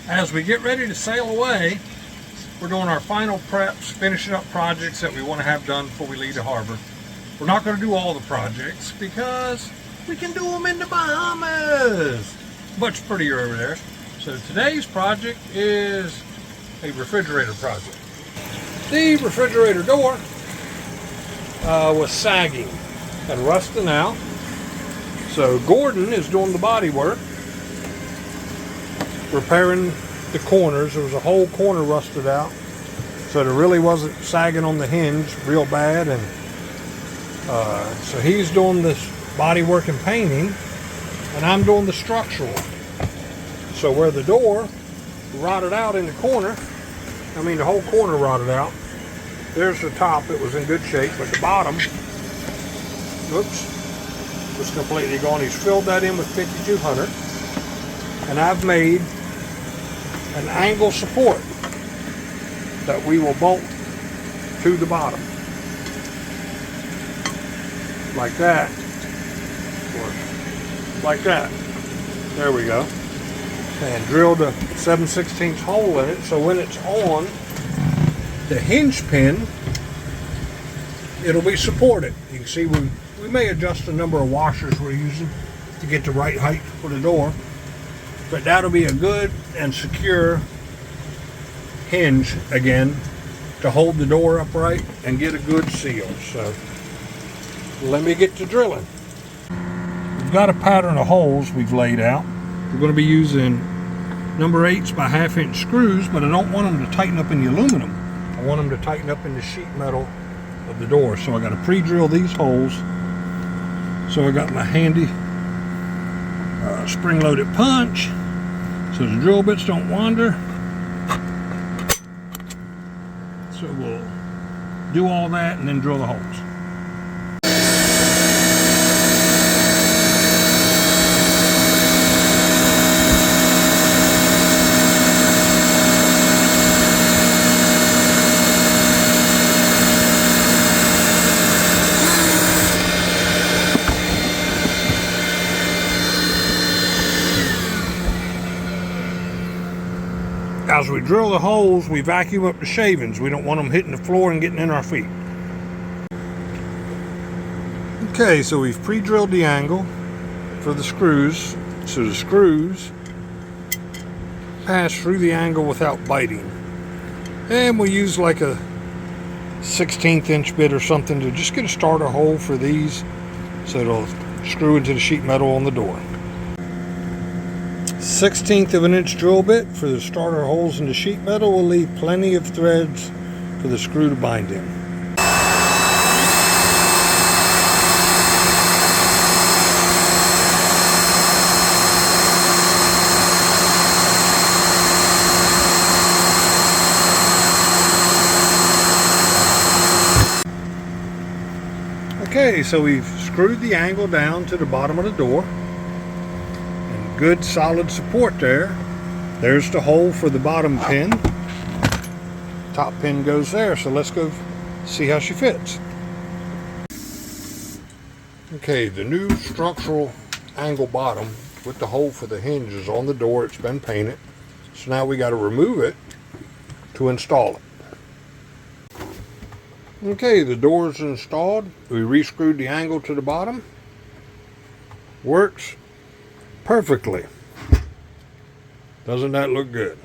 As we get ready to sail away, we're doing our final preps, finishing up projects that we want to have done before we leave the harbor. We're not going to do all the projects because we can do them in the Bahamas. Much prettier over there. So today's project is a refrigerator project. The refrigerator door was sagging and rusting out. So Gordon is doing the body work, repairing the corners. There was a whole corner rusted out, so it really wasn't sagging on the hinge real bad, and so he's doing this body work and painting, and I'm doing the structural. So where the door rotted out in the corner, I mean the whole corner rotted out, there's the top, it was in good shape, but the bottom, oops, was completely gone. He's filled that in with 5200, and I've made an angle support that we will bolt to the bottom like that, or like that. There we go. And drilled a 7/16 hole in it, so when it's on the hinge pin, it'll be supported. You can see we may adjust the number of washers we're using to get the right height for the door, but that'll be a good and secure hinge again to hold the door upright and get a good seal. So let me get to drilling. We've got a pattern of holes we've laid out. We're going to be using number 8s by 1/2 inch screws, but I don't want them to tighten up in the aluminum. I want them to tighten up in the sheet metal of the door. So I got to pre-drill these holes. So I got my handy spring-loaded punch so the drill bits don't wander. So we'll do all that and then drill the holes. As we drill the holes, we vacuum up the shavings. We don't want them hitting the floor and getting in our feet. Okay, so we've pre-drilled the angle for the screws, so the screws pass through the angle without biting. And we use like a 1/16 inch bit or something to just get a starter hole for these, so it'll screw into the sheet metal on the door. 1/16 of an inch drill bit for the starter holes in the sheet metal will leave plenty of threads for the screw to bind in. Okay, so we've screwed the angle down to the bottom of the door. Good solid support there. There's the hole for the bottom pin. Top pin goes there, so let's go see how she fits. Okay, the new structural angle bottom with the hole for the hinge is on the door. It's been painted. So now we got to remove it to install it. Okay, the door is installed. We re-screwed the angle to the bottom. Works perfectly. Doesn't that look good?